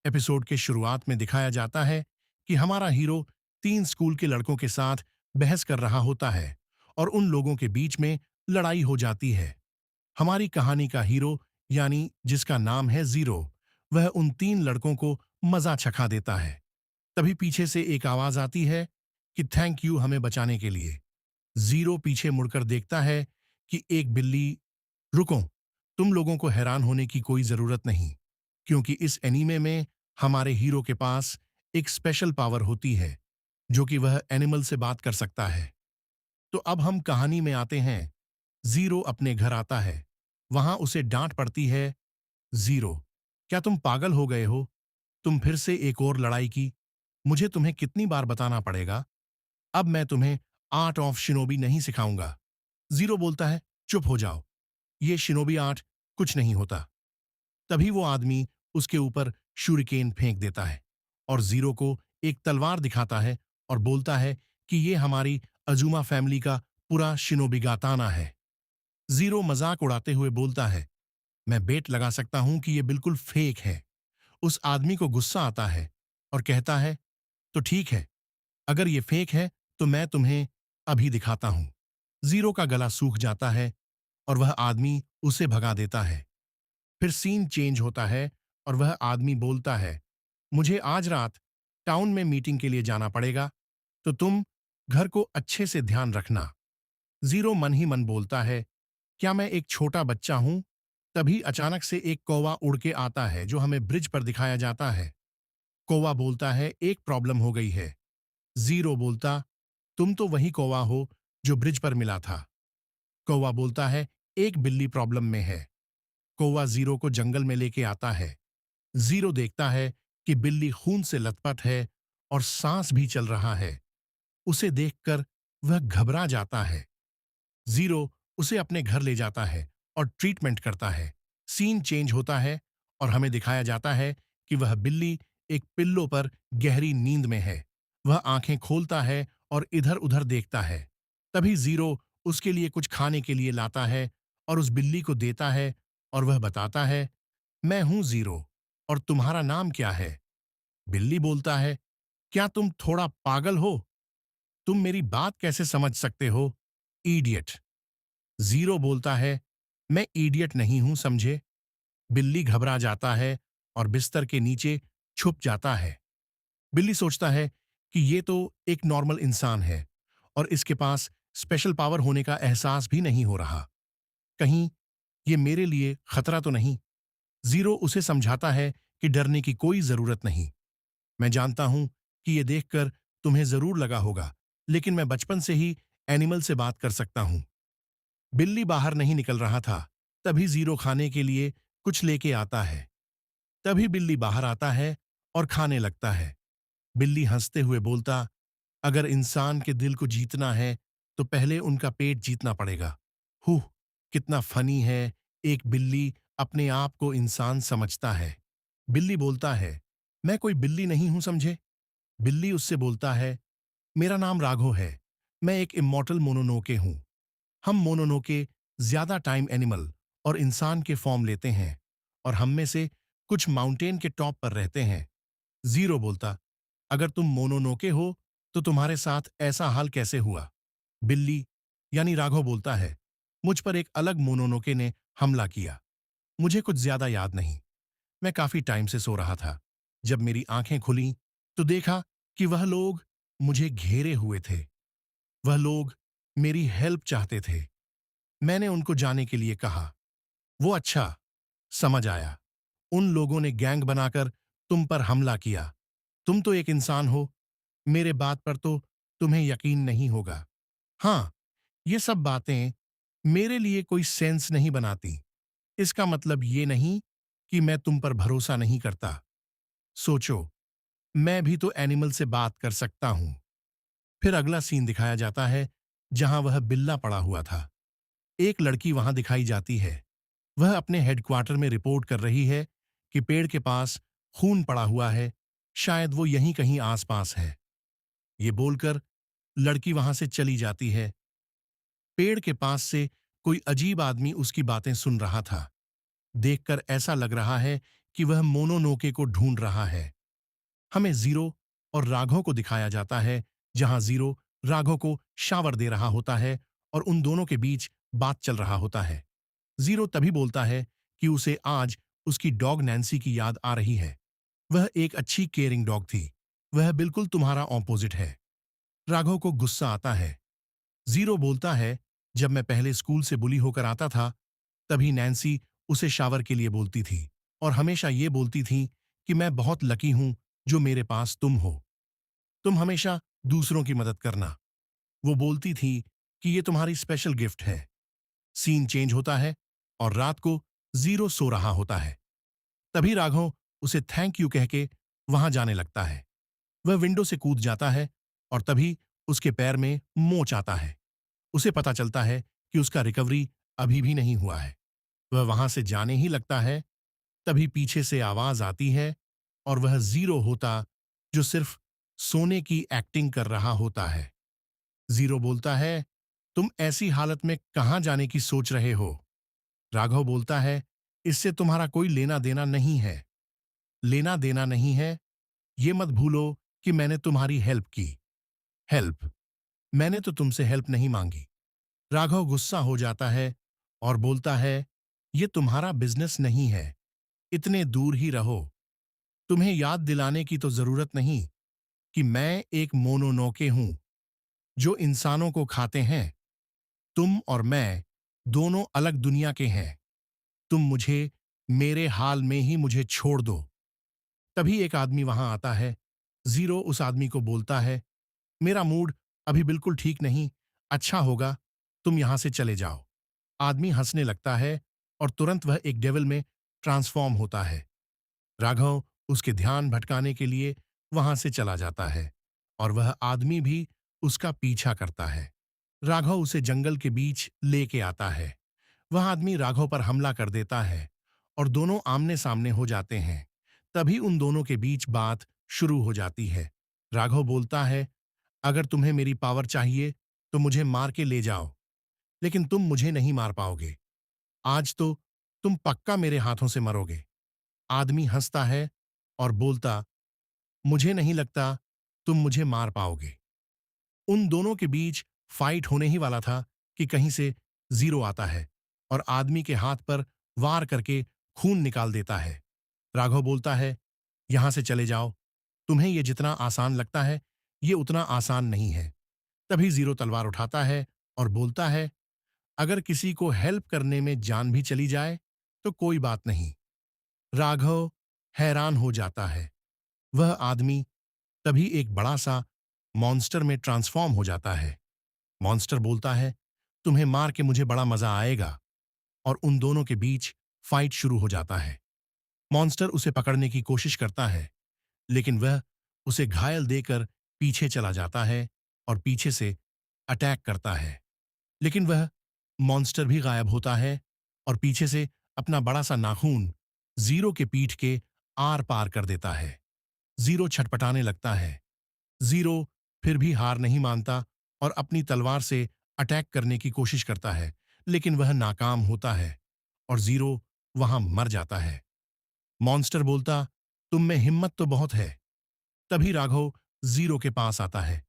Episode के शुरुआत में दिखाया जाता है कि हमारा हीरो 3 स्कूल के लड़कों के साथ बहस कर रहा होता है और उन लोगों के बीच में लड़ाई हो जाती है। हमारी कहानी का हीरो यानी जिसका नाम है जीरो, वह उन 3 लड़कों को मजा चखा देता है। तभी पीछे से एक आवाज आती है कि थैंक यू हमें बचाने के लिए। जीरो पीछे मुड़कर देखता है कि एक बिल्ली। रुको, तुम लोगों को हैरान होने की कोई जरूरत नहीं, क्योंकि इस एनीमे में हमारे हीरो के पास एक स्पेशल पावर होती है, जो कि वह एनिमल से बात कर सकता है। तो अब हम कहानी में आते हैं। जीरो अपने घर आता है। वहां उसे डांट पड़ती है। जीरो, क्या तुम पागल हो गए हो? तुम फिर से एक और लड़ाई की? मुझे तुम्हें कितनी बार बताना पड़ेगा? अब मैं तुम्हें आर्ट ऑफ शिनोबी नहीं सिखाऊंगा। जीरो बोलता है, चुप हो जाओ, ये शिनोबी आर्ट कुछ नहीं होता। तभी वो आदमी उसके ऊपर शूरिकेन फेंक देता है और जीरो को एक तलवार दिखाता है और बोलता है कि ये हमारी अजूमा फैमिली का पूरा शिनोबिगाताना है। जीरो मजाक उड़ाते हुए बोलता है, मैं बेट लगा सकता हूं कि ये बिल्कुल फेक है। उस आदमी को गुस्सा आता है और कहता है, तो ठीक है, अगर ये फेक है तो मैं तुम्हें अभी दिखाता हूं। जीरो का गला सूख जाता है और वह आदमी उसे भगा देता है। फिर सीन चेंज होता है और वह आदमी बोलता है, मुझे आज रात टाउन में मीटिंग के लिए जाना पड़ेगा, तो तुम घर को अच्छे से ध्यान रखना। जीरो मन ही मन बोलता है, क्या मैं एक छोटा बच्चा हूं? तभी अचानक से एक कौवा उड़ के आता है जो हमें ब्रिज पर दिखाया जाता है। कौवा बोलता है, एक प्रॉब्लम हो गई है। जीरो बोलता, तुम तो वही कौवा हो जो ब्रिज पर मिला था। कौवा बोलता है, एक बिल्ली प्रॉब्लम में है। कौवा जीरो को जंगल में लेके आता है। जीरो देखता है कि बिल्ली खून से लथपथ है और सांस भी चल रहा है। उसे देखकर वह घबरा जाता है। जीरो उसे अपने घर ले जाता है और ट्रीटमेंट करता है। सीन चेंज होता है और हमें दिखाया जाता है कि वह बिल्ली एक पिल्लो पर गहरी नींद में है। वह आंखें खोलता है और इधर उधर देखता है। तभी जीरो उसके लिए कुछ खाने के लिए लाता है और उस बिल्ली को देता है और वह बताता है, मैं हूं जीरो और तुम्हारा नाम क्या है? बिल्ली बोलता है, क्या तुम थोड़ा पागल हो? तुम मेरी बात कैसे समझ सकते हो? इडियट। जीरो बोलता है, मैं इडियट नहीं हूं समझे। बिल्ली घबरा जाता है और बिस्तर के नीचे छुप जाता है। बिल्ली सोचता है कि ये तो एक नॉर्मल इंसान है और इसके पास स्पेशल पावर होने का एहसास भी नहीं हो रहा। कहीं ये मेरे लिए खतरा तो नहीं? जीरो उसे समझाता है कि डरने की कोई जरूरत नहीं। मैं जानता हूं कि ये देखकर तुम्हें जरूर लगा होगा, लेकिन मैं बचपन से ही एनिमल से बात कर सकता हूं। बिल्ली बाहर नहीं निकल रहा था। तभी जीरो खाने के लिए कुछ लेके आता है। तभी बिल्ली बाहर आता है और खाने लगता है। बिल्ली हंसते हुए बोलता, अगर इंसान के दिल को जीतना है तो पहले उनका पेट जीतना पड़ेगा। हुह, कितना फनी है। एक बिल्ली अपने आप को इंसान समझता है। बिल्ली बोलता है, मैं कोई बिल्ली नहीं हूं समझे। बिल्ली उससे बोलता है, मेरा नाम राघो है। मैं एक इमॉर्टल मोनोनोके हूं। हम मोनोनोके ज्यादा टाइम एनिमल और इंसान के फॉर्म लेते हैं और हम में से कुछ माउंटेन के टॉप पर रहते हैं। जीरो बोलता, अगर तुम मोनोनोके हो तो तुम्हारे साथ ऐसा हाल कैसे हुआ? बिल्ली यानी राघव बोलता है, मुझ पर एक अलग मोनोनोके ने हमला किया। मुझे कुछ ज्यादा याद नहीं। मैं काफी टाइम से सो रहा था। जब मेरी आंखें खुली तो देखा कि वह लोग मुझे घेरे हुए थे। वह लोग मेरी हेल्प चाहते थे। मैंने उनको जाने के लिए कहा। वो अच्छा, समझ आया। उन लोगों ने गैंग बनाकर तुम पर हमला किया। तुम तो एक इंसान हो। मेरे बात पर तो तुम्हें यकीन नहीं होगा। हाँ, ये सब बातें मेरे लिए कोई सेंस नहीं बनाती। इसका मतलब ये नहीं कि मैं तुम पर भरोसा नहीं करता। सोचो, मैं भी तो एनिमल से बात कर सकता हूं। फिर अगला सीन दिखाया जाता है जहां वह बिल्ला पड़ा हुआ था। एक लड़की वहां दिखाई जाती है। वह अपने हेडक्वार्टर में रिपोर्ट कर रही है कि पेड़ के पास खून पड़ा हुआ है। शायद वो यहीं कहीं आसपास है। ये बोलकर लड़की वहां से चली जाती है। पेड़ के पास से कोई अजीब आदमी उसकी बातें सुन रहा था। देखकर ऐसा लग रहा है कि वह मोनोनोके को ढूंढ रहा है। हमें जीरो और राघव को दिखाया जाता है, जहां जीरो राघव को शावर दे रहा होता है और उन दोनों के बीच बात चल रहा होता है। जीरो तभी बोलता है कि उसे आज उसकी डॉग नैन्सी की याद आ रही है। वह एक अच्छी केयरिंग डॉग थी। वह बिल्कुल तुम्हारा ऑपोजिट है। राघव को गुस्सा आता है। जीरो बोलता है, जब मैं पहले स्कूल से बुली होकर आता था, तभी नैन्सी उसे शावर के लिए बोलती थी और हमेशा ये बोलती थी कि मैं बहुत लकी हूं जो मेरे पास तुम हो। तुम हमेशा दूसरों की मदद करना। वो बोलती थी कि ये तुम्हारी स्पेशल गिफ्ट है। सीन चेंज होता है और रात को जीरो सो रहा होता है। तभी राघव उसे थैंक यू कह के वहां जाने लगता है। वह विंडो से कूद जाता है और तभी उसके पैर में मोच आता है। उसे पता चलता है कि उसका रिकवरी अभी भी नहीं हुआ है। वह वहां से जाने ही लगता है, तभी पीछे से आवाज आती है और वह जीरो होता, जो सिर्फ सोने की एक्टिंग कर रहा होता है। जीरो बोलता है, तुम ऐसी हालत में कहां जाने की सोच रहे हो? राघव बोलता है, इससे तुम्हारा कोई लेना देना नहीं है। लेना देना नहीं है, ये मत भूलो कि मैंने तुम्हारी हेल्प की। हेल्प? मैंने तो तुमसे हेल्प नहीं मांगी। राघव गुस्सा हो जाता है और बोलता है, ये तुम्हारा बिजनेस नहीं है। इतने दूर ही रहो। तुम्हें याद दिलाने की तो जरूरत नहीं कि मैं एक मोनोनोके हूं जो इंसानों को खाते हैं। तुम और मैं दोनों अलग दुनिया के हैं। तुम मुझे मेरे हाल में ही मुझे छोड़ दो। तभी एक आदमी वहां आता है। जीरो उस आदमी को बोलता है, मेरा मूड अभी बिल्कुल ठीक नहीं। अच्छा होगा तुम यहां से चले जाओ। आदमी हंसने लगता है और तुरंत वह एक डेविल में ट्रांसफॉर्म होता है। राघव उसके ध्यान भटकाने के लिए वहां से चला जाता है और वह आदमी भी उसका पीछा करता है। राघव उसे जंगल के बीच लेके आता है। वह आदमी राघव पर हमला कर देता है और दोनों आमने सामने हो जाते हैं। तभी उन दोनों के बीच बात शुरू हो जाती है। राघव बोलता है, अगर तुम्हें मेरी पावर चाहिए तो मुझे मार के ले जाओ, लेकिन तुम मुझे नहीं मार पाओगे। आज तो तुम पक्का मेरे हाथों से मरोगे। आदमी हंसता है और बोलता, मुझे नहीं लगता तुम मुझे मार पाओगे। उन दोनों के बीच फाइट होने ही वाला था कि कहीं से जीरो आता है और आदमी के हाथ पर वार करके खून निकाल देता है। राघव बोलता है, यहां से चले जाओ। तुम्हें यह जितना आसान लगता है, ये उतना आसान नहीं है। तभी जीरो तलवार उठाता है और बोलता है, अगर किसी को हेल्प करने में जान भी चली जाए तो कोई बात नहीं। राघव हैरान हो जाता है। वह आदमी तभी एक बड़ा सा मॉन्स्टर में ट्रांसफॉर्म हो जाता है। मॉन्स्टर बोलता है, तुम्हें मार के मुझे बड़ा मजा आएगा। और उन दोनों के बीच फाइट शुरू हो जाता है। मॉन्स्टर उसे पकड़ने की कोशिश करता है, लेकिन वह उसे घायल देकर पीछे चला जाता है और पीछे से अटैक करता है। लेकिन वह मॉन्स्टर भी गायब होता है और पीछे से अपना बड़ा सा नाखून जीरो के पीठ के आर पार कर देता है। जीरो छटपटाने लगता है। जीरो फिर भी हार नहीं मानता और अपनी तलवार से अटैक करने की कोशिश करता है, लेकिन वह नाकाम होता है और जीरो वहां मर जाता है। मॉन्स्टर बोलता, तुम में हिम्मत तो बहुत है। तभी राघव जीरो के पास आता है।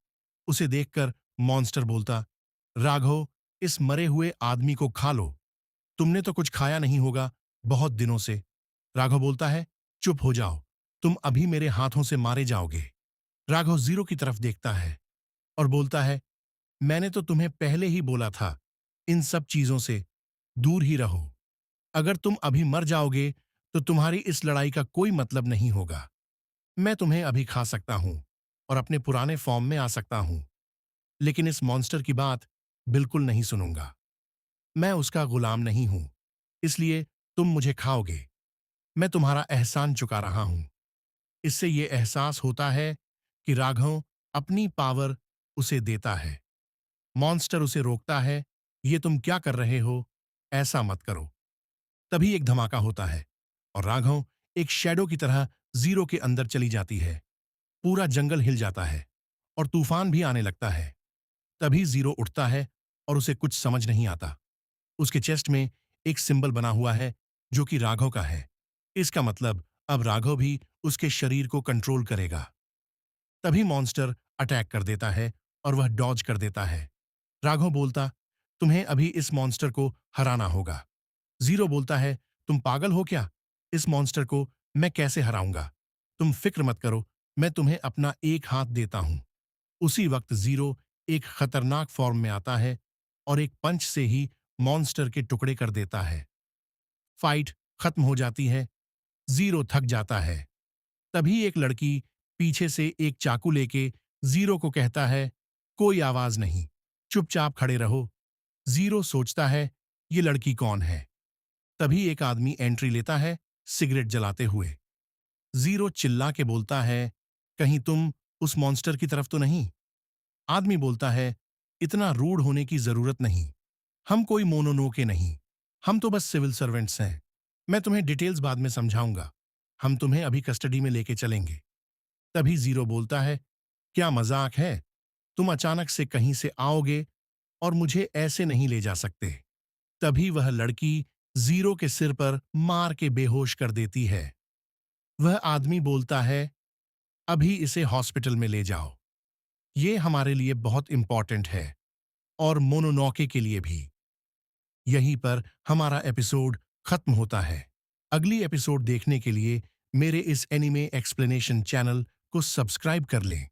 उसे देखकर मॉन्स्टर बोलता, राघव, इस मरे हुए आदमी को खा लो। तुमने तो कुछ खाया नहीं होगा बहुत दिनों से। राघव बोलता है, चुप हो जाओ, तुम अभी मेरे हाथों से मारे जाओगे। राघव जीरो की तरफ देखता है और बोलता है, मैंने तो तुम्हें पहले ही बोला था, इन सब चीजों से दूर ही रहो। अगर तुम अभी मर जाओगे तो तुम्हारी इस लड़ाई का कोई मतलब नहीं होगा। मैं तुम्हें अभी खा सकता हूं और अपने पुराने फॉर्म में आ सकता हूं, लेकिन इस मॉन्स्टर की बात बिल्कुल नहीं सुनूंगा। मैं उसका गुलाम नहीं हूं, इसलिए तुम मुझे खाओगे। मैं तुम्हारा एहसान चुका रहा हूं। इससे यह एहसास होता है कि राघव अपनी पावर उसे देता है। मॉन्स्टर उसे रोकता है, ये तुम क्या कर रहे हो? ऐसा मत करो। तभी एक धमाका होता है और राघव एक शैडो की तरह जीरो के अंदर चली जाती है। पूरा जंगल हिल जाता है और तूफान भी आने लगता है। तभी जीरो उठता है और उसे कुछ समझ नहीं आता। उसके चेस्ट में एक सिंबल बना हुआ है जो कि राघव का है। इसका मतलब अब राघव भी उसके शरीर को कंट्रोल करेगा। तभी मॉन्स्टर अटैक कर देता है और वह डॉज कर देता है। राघव बोलता, तुम्हें अभी इस मॉन्स्टर को हराना होगा। जीरो बोलता है, तुम पागल हो क्या? इस मॉन्स्टर को मैं कैसे हराऊंगा? तुम फिक्र मत करो, मैं तुम्हें अपना एक हाथ देता हूं। उसी वक्त जीरो एक खतरनाक फॉर्म में आता है और एक पंच से ही मॉन्स्टर के टुकड़े कर देता है। फाइट खत्म हो जाती है। जीरो थक जाता है। तभी एक लड़की पीछे से एक चाकू लेके जीरो को कहता है, कोई आवाज नहीं, चुपचाप खड़े रहो। जीरो सोचता है, ये लड़की कौन है? तभी एक आदमी एंट्री लेता है, सिगरेट जलाते हुए। जीरो चिल्ला के बोलता है, कहीं तुम उस मॉन्स्टर की तरफ तो नहीं? आदमी बोलता है, इतना रूड होने की जरूरत नहीं। हम कोई मोनोनोके नहीं। हम तो बस सिविल सर्वेंट्स हैं। मैं तुम्हें डिटेल्स बाद में समझाऊंगा। हम तुम्हें अभी कस्टडी में लेके चलेंगे। तभी जीरो बोलता है, क्या मजाक है? तुम अचानक से कहीं से आओगे और मुझे ऐसे नहीं ले जा सकते। तभी वह लड़की जीरो के सिर पर मार के बेहोश कर देती है। वह आदमी बोलता है, अभी इसे हॉस्पिटल में ले जाओ। ये हमारे लिए बहुत इंपॉर्टेंट है और मोनोनोके के लिए भी। यहीं पर हमारा एपिसोड खत्म होता है। अगली एपिसोड देखने के लिए मेरे इस एनिमे एक्सप्लेनेशन चैनल को सब्सक्राइब कर लें।